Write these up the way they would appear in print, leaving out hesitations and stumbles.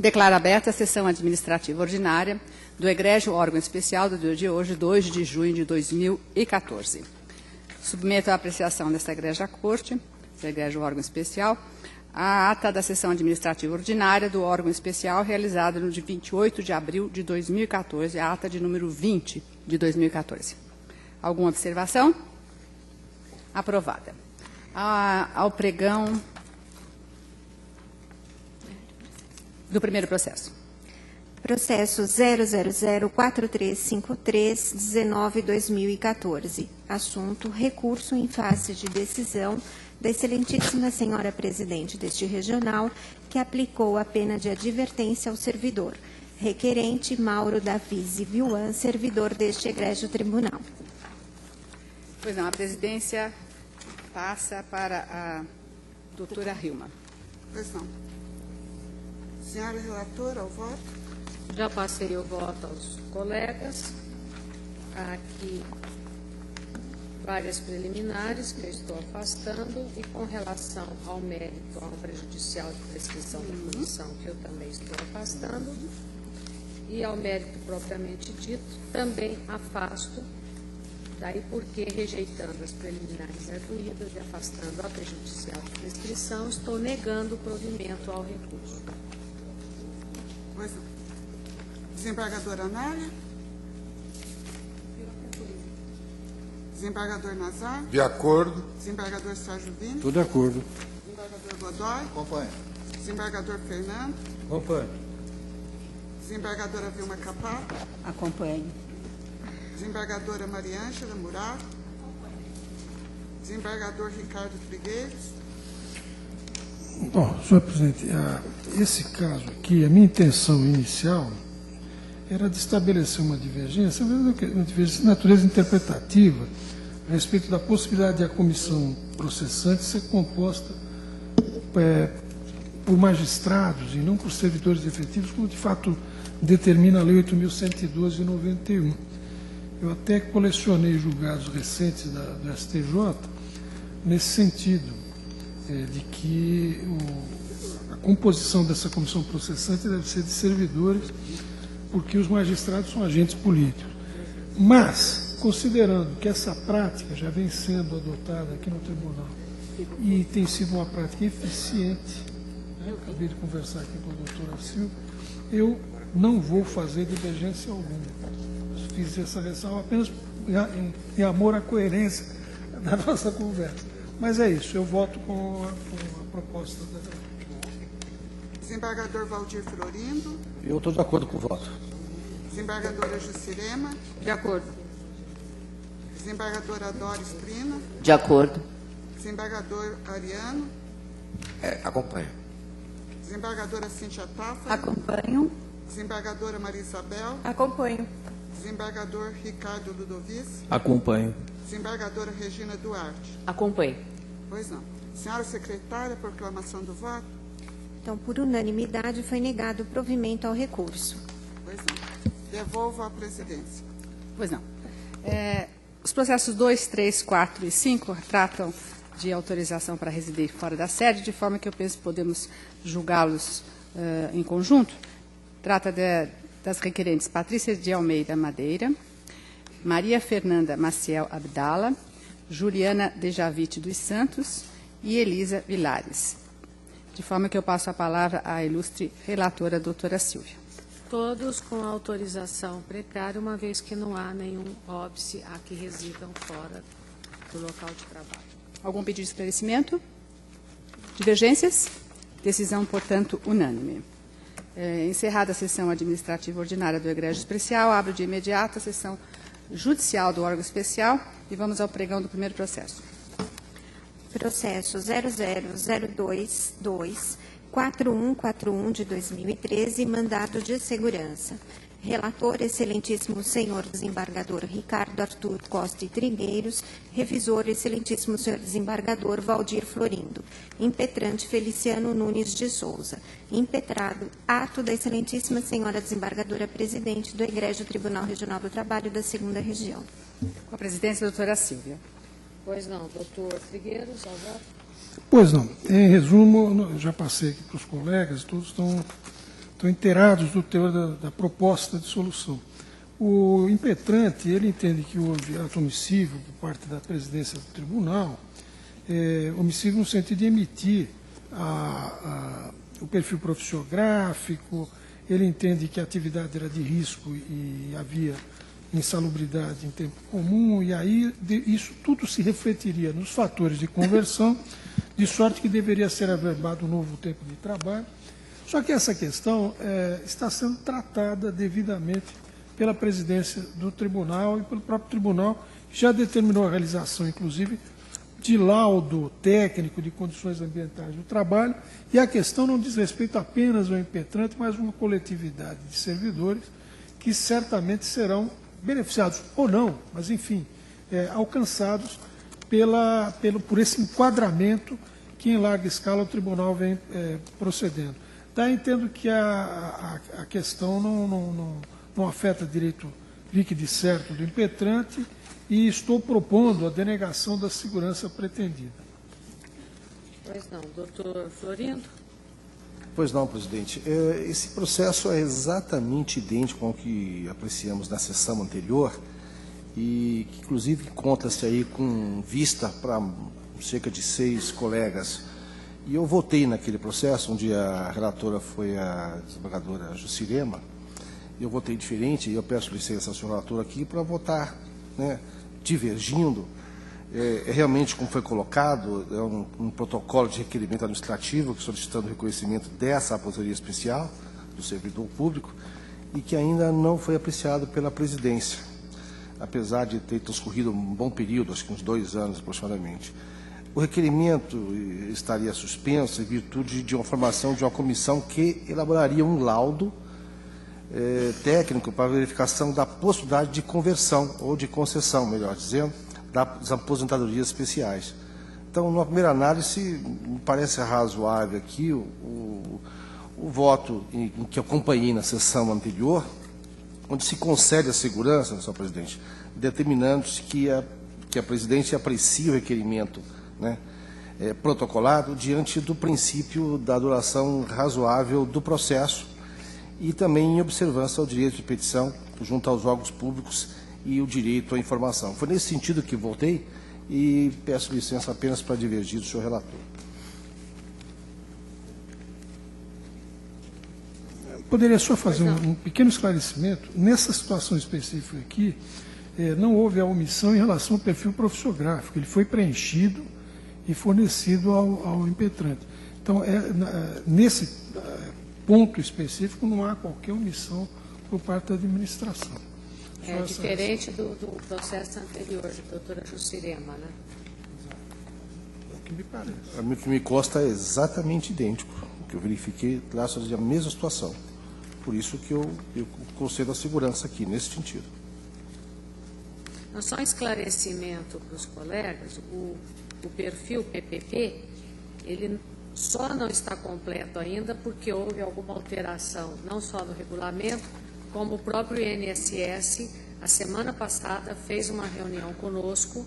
Declaro aberta a sessão administrativa ordinária do egrégio órgão especial do dia de hoje, 2 de junho de 2014. Submeto à apreciação desta egrégia corte, do egrégio órgão especial, a ata da sessão administrativa ordinária do órgão especial realizada no dia 28 de abril de 2014, a ata de número 20 de 2014. Alguma observação? Aprovada. Ao pregão do primeiro processo. Processo 0004353-19/2014. Assunto: recurso em face de decisão da Excelentíssima Senhora Presidente deste Regional, que aplicou a pena de advertência ao servidor. Requerente: Mauro Davise Viuan, servidor deste egrégio tribunal. Pois não, a presidência passa para a doutora Hilma. Pois não. Senhora relatora, ao voto. Já passei o voto aos colegas. Há aqui várias preliminares que eu estou afastando e com relação ao mérito, ao prejudicial de prescrição da punição, que eu também estou afastando, e ao mérito propriamente dito, também afasto, daí porque, rejeitando as preliminares arguídas e afastando a prejudicial de prescrição, estou negando o provimento ao recurso. Pois não. Desembargadora Anália. Desembargador Nazar. De acordo. Desembargador Sérgio Vini. Estou de acordo. Desembargador Godoy. Acompanho. Desembargador Fernando. Acompanho. Desembargadora Vilma Capato. Acompanho. Desembargadora Mariângela Murato. Desembargador Ricardo Trigueiros. Bom, senhor presidente, esse caso aqui, a minha intenção inicial era de estabelecer uma divergência de natureza interpretativa a respeito da possibilidade de a comissão processante ser composta por magistrados e não por servidores efetivos, como de fato determina a Lei 8.112 de 91. Eu até colecionei julgados recentes do STJ nesse sentido, de que a composição dessa comissão processante deve ser de servidores, porque os magistrados são agentes políticos. Mas, considerando que essa prática já vem sendo adotada aqui no tribunal e tem sido uma prática eficiente, eu acabei de conversar aqui com a doutora Silva, eu não vou fazer divergência alguma. Fiz essa ressalva apenas em amor à coerência da nossa conversa. Mas é isso, eu voto com a proposta da... Desembargador Valdir Florindo. Eu estou de acordo com o voto. Desembargadora Jusirema. De acordo. Desembargadora Doris Prina. De acordo. Desembargador Ariano. Acompanho. Desembargadora Cíntia Taffa. Acompanho. Desembargadora Maria Isabel. Acompanho. Desembargador Ricardo Ludovice. Acompanho. Desembargadora Regina Duarte. Acompanho. Pois não. Senhora secretária, proclamação do voto. Então, por unanimidade, foi negado o provimento ao recurso. Pois não. Devolvo à presidência. Pois não. Os processos 2, 3, 4 e 5 tratam de autorização para residir fora da sede, de forma que eu penso que podemos julgá-los em conjunto. Trata das requerentes Patrícia de Almeida Madeira, Maria Fernanda Maciel Abdala, Juliana Dejavite dos Santos e Elisa Vilares. De forma que eu passo a palavra à ilustre relatora, doutora Silvia. Todos com autorização precária, uma vez que não há nenhum óbice a que residam fora do local de trabalho. Algum pedido de esclarecimento? Divergências? Decisão, portanto, unânime. Encerrada a sessão administrativa ordinária do egrégio especial, abro de imediato a sessão judicial do órgão especial e vamos ao pregão do primeiro processo. Processo 000224141 de 2013, mandado de segurança. Relator, excelentíssimo senhor desembargador Ricardo Arthur Costa e Trigueiros. Revisor, excelentíssimo senhor desembargador Valdir Florindo. Impetrante, Feliciano Nunes de Souza. Impetrado, ato da excelentíssima senhora desembargadora presidente do Egrégio Tribunal Regional do Trabalho da 2ª Região. Com a presidência, doutora Silvia. Pois não, doutor Trigueiros, ao voto. Pois não. Em resumo, já passei aqui para os colegas, todos estão estão inteirados do teor da proposta de solução. O impetrante, ele entende que houve ato omissivo por parte da presidência do tribunal, omissivo no sentido de emitir o perfil profissiográfico, ele entende que a atividade era de risco e havia insalubridade em tempo comum, e aí isso tudo se refletiria nos fatores de conversão, de sorte que deveria ser averbado um novo tempo de trabalho. Só que essa questão está sendo tratada devidamente pela presidência do tribunal e pelo próprio tribunal, já determinou a realização, inclusive, de laudo técnico de condições ambientais do trabalho, e a questão não diz respeito apenas ao impetrante, mas uma coletividade de servidores que certamente serão beneficiados ou não, mas enfim, alcançados por esse enquadramento que em larga escala o tribunal vem procedendo. Daí entendo que a questão não afeta direito líquido e certo do impetrante, e estou propondo a denegação da segurança pretendida. Pois não. Doutor Florindo? Pois não, presidente. Esse processo é exatamente idêntico ao que apreciamos na sessão anterior e que, inclusive, encontra-se aí com vista para cerca de 6 colegas. E eu votei naquele processo, onde a relatora foi a desembargadora Jucirema. Eu votei diferente, e eu peço licença ao senhor relator aqui para votar, né, divergindo. Realmente, como foi colocado, é um protocolo de requerimento administrativo solicitando o reconhecimento dessa aposentadoria especial do servidor público e que ainda não foi apreciado pela presidência, apesar de ter transcorrido um bom período, acho que uns 2 anos aproximadamente. O requerimento estaria suspenso em virtude de uma formação de uma comissão que elaboraria um laudo técnico para verificação da possibilidade de conversão, ou de concessão, melhor dizendo, das aposentadorias especiais. Então, numa primeira análise, me parece razoável aqui o voto em que eu acompanhei na sessão anterior, onde se concede a segurança, senhor presidente, determinando-se que a presidência aprecia o requerimento, né, protocolado diante do princípio da duração razoável do processo e também em observância ao direito de petição junto aos órgãos públicos e o direito à informação. Foi nesse sentido que votei e peço licença apenas para divergir do senhor relator. Poderia só fazer um pequeno esclarecimento. Nessa situação específica aqui, não houve a omissão em relação ao perfil profissiográfico. Ele foi preenchido e fornecido ao impetrante. Então, nesse ponto específico, não há qualquer omissão por parte da administração. É diferente do processo anterior, de doutora Jucirema, né? É o que me parece. O que me consta é exatamente idêntico. O que eu verifiquei, traços a mesma situação. Por isso que eu concedo a segurança aqui, nesse sentido. Só um esclarecimento para os colegas, o perfil PPP, ele só não está completo ainda porque houve alguma alteração, não só no regulamento, como o próprio INSS, a semana passada, fez uma reunião conosco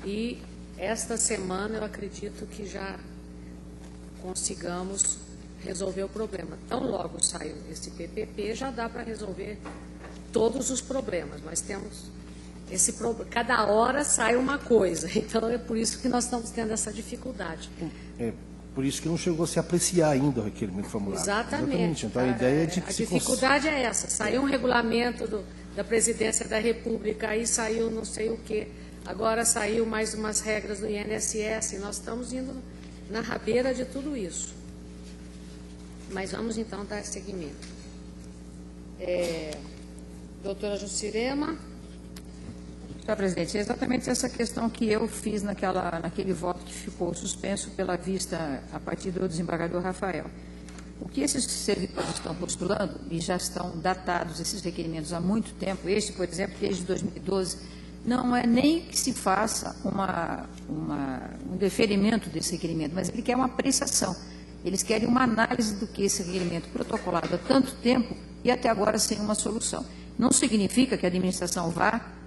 e esta semana eu acredito que já consigamos resolver o problema. Tão logo saiu esse PPP, já dá para resolver todos os problemas, mas temos esse problema. Cada hora sai uma coisa, então é por isso que nós estamos tendo essa dificuldade. Por isso que não chegou a se apreciar ainda o requerimento formulário. Exatamente. Então, a ideia é de que a dificuldade é essa. Saiu um regulamento da Presidência da República, aí saiu não sei o quê. Agora saiu mais umas regras do INSS. Nós estamos indo na rabeira de tudo isso. Mas vamos, então, dar seguimento. Doutora Jucirema. Senhor presidente, é exatamente essa questão que eu fiz naquele voto que ficou suspenso pela vista a partir do desembargador Rafael. O que esses servidores estão postulando, e já estão datados esses requerimentos há muito tempo, este, por exemplo, desde 2012, não é nem que se faça um deferimento desse requerimento, mas ele quer uma apreciação. Eles querem uma análise do que esse requerimento protocolado há tanto tempo e até agora sem uma solução. Não significa que a administração vá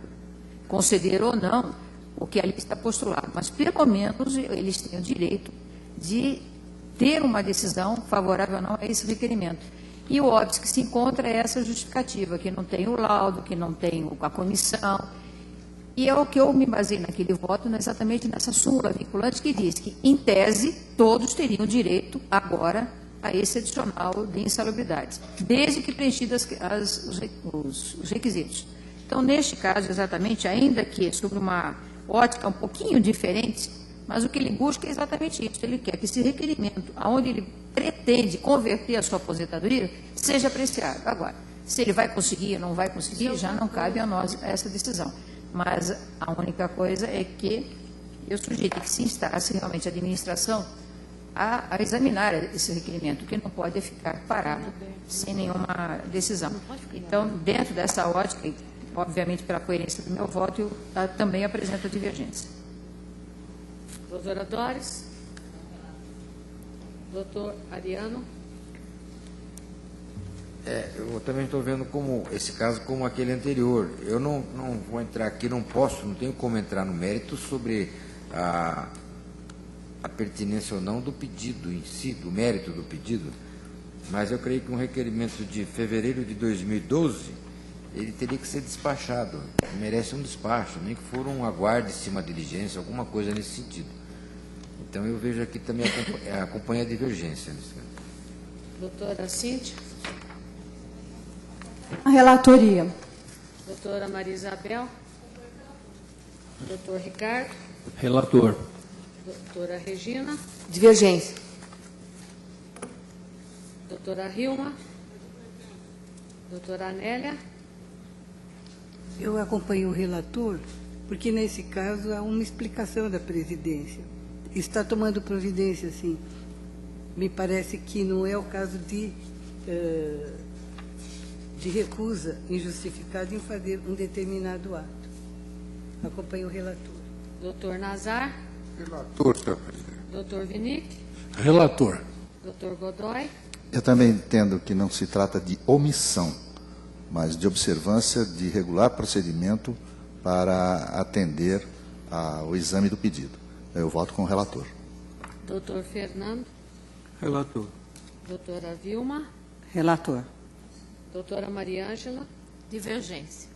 conceder ou não o que ali está postulado, mas pelo menos eles têm o direito de ter uma decisão favorável ou não a esse requerimento. E o óbice que se encontra é essa justificativa, que não tem o laudo, que não tem a comissão. E é o que eu me baseei naquele voto, exatamente nessa súmula vinculante que diz que, em tese, todos teriam direito agora a esse adicional de insalubridades, desde que preenchidas os requisitos. Então, neste caso, exatamente, ainda que sobre uma ótica um pouquinho diferente, mas o que ele busca é exatamente isso. Ele quer que esse requerimento, aonde ele pretende converter a sua aposentadoria, seja apreciado. Agora, se ele vai conseguir ou não vai conseguir, já não cabe a nós essa decisão. Mas a única coisa é que eu sugiro que se instasse realmente a administração a examinar esse requerimento, que não pode ficar parado sem nenhuma decisão. Então, dentro dessa ótica, e obviamente pela coerência do meu voto, eu também apresento a divergência. Doutora Doris. Doutor Ariano. Eu também estou vendo como esse caso como aquele anterior. Eu não vou entrar aqui, não tenho como entrar no mérito sobre a pertinência ou não do pedido em si, do mérito do pedido, mas eu creio que um requerimento de fevereiro de 2012, ele teria que ser despachado, merece um despacho, nem que for um aguarde-se uma diligência, alguma coisa nesse sentido. Então eu vejo aqui também acompanha a divergência. Doutora Cíntia. A relatoria. Doutora Maria Isabel. Doutor Ricardo. Relator. Doutora Regina. Divergência. Doutora Hilma. Doutora Anélia. Eu acompanho o relator, porque nesse caso há uma explicação da presidência. Está tomando providência, sim. Me parece que não é o caso de recusa injustificada em fazer um determinado ato. Acompanho o relator. Doutor Nazar. Relator, senhor presidente. Doutor Vinic. Relator. Doutor Godoy. Eu também entendo que não se trata de omissão, mas de observância de regular procedimento para atender ao exame do pedido. Eu voto com o relator. Doutor Fernando. Relator. Doutora Vilma. Relator. Doutora Maria Ângela. Divergência.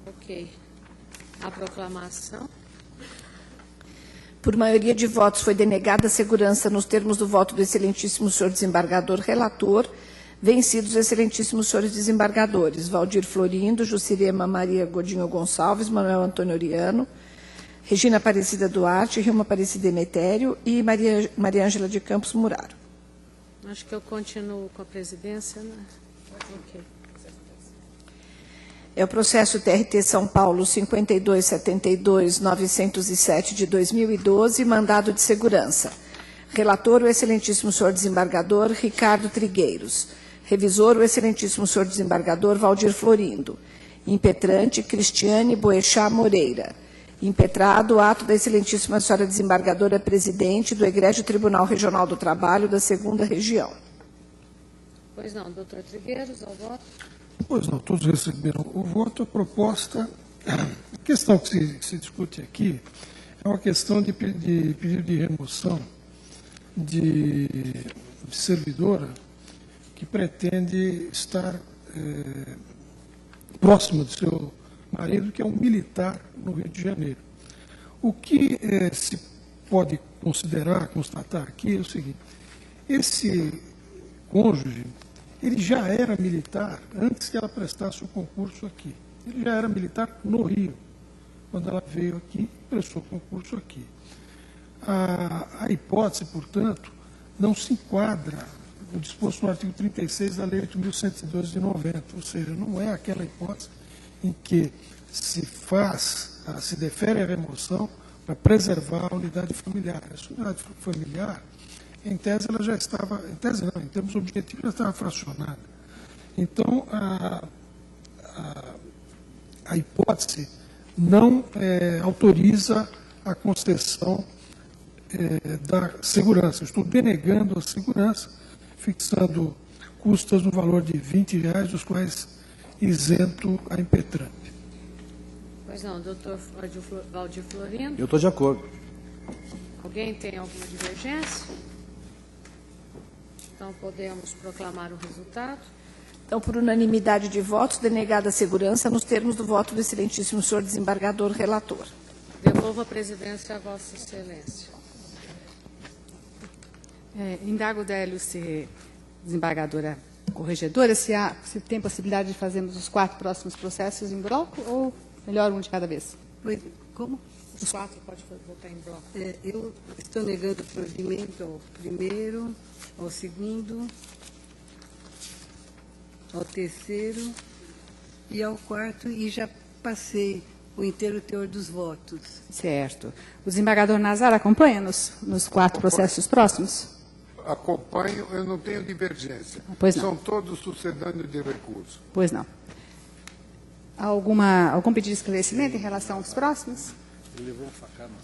Ok. A proclamação. Por maioria de votos, foi denegada a segurança nos termos do voto do excelentíssimo senhor desembargador relator, vencidos os excelentíssimos senhores desembargadores Valdir Florindo, Jucirema Maria Godinho Gonçalves, Manuel Antônio Oriano, Regina Aparecida Duarte, Rilma Aparecida Emetério e Maria Ângela de Campos Muraro. Acho que eu continuo com a presidência, né? Ok. É o processo TRT São Paulo 5272-907 de 2012, mandado de segurança. Relator, o excelentíssimo senhor desembargador Ricardo Trigueiros. Revisor, o excelentíssimo senhor desembargador Valdir Florindo. Impetrante, Cristiane Boechat Moreira. Impetrado, ato da excelentíssima senhora desembargadora presidente do Egrégio Tribunal Regional do Trabalho da 2ª Região. Pois não, doutor Trigueiros, ao voto. Pois não, todos receberam o voto. A proposta, a questão que se discute aqui é uma questão de pedido de remoção de servidora que pretende estar próximo do seu marido, que é um militar no Rio de Janeiro. O que se pode constatar aqui é o seguinte: esse cônjuge, ele já era militar antes que ela prestasse o concurso aqui. Ele já era militar no Rio, quando ela veio aqui e prestou concurso aqui. A hipótese, portanto, não se enquadra no disposto no artigo 36 da Lei 8.112 de 90, ou seja, não é aquela hipótese em que se defere a remoção para preservar a unidade familiar. Essa unidade familiar, em tese, ela já estava, em tese não, em termos objetivos, já estava fracionada. Então, a hipótese não autoriza a concessão da segurança. Estou denegando a segurança, fixando custas no valor de R$20, dos quais isento a impetrante. Pois não, doutor Valdir Florindo. Eu estou de acordo. Alguém tem alguma divergência? Então, Então, podemos proclamar o resultado. Então, por unanimidade de votos, denegada a segurança nos termos do voto do excelentíssimo senhor desembargador relator. Devolvo a presidência a Vossa Excelência. Indago da LUC, desembargadora corregedora, se tem possibilidade de fazermos os 4 próximos processos em bloco ou melhor um de cada vez? Como? Os 4 pode votar em bloco. Eu estou negando o provimento ao primeiro, ao segundo, ao terceiro e ao quarto, e já passei o inteiro teor dos votos. Certo. O desembargador Nazar acompanha-nos nos 4 processos próximos? Acompanho, eu não tenho divergência. Pois não. São todos sucedâneos de recurso. Pois não. Algum pedido de esclarecimento em relação aos próximos?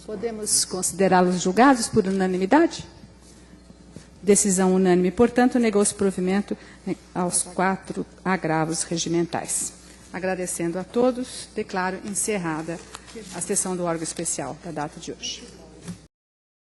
Podemos considerá-los julgados por unanimidade? Decisão unânime, portanto, negou-se provimento aos 4 agravos regimentais. Agradecendo a todos, declaro encerrada a sessão do órgão especial da data de hoje.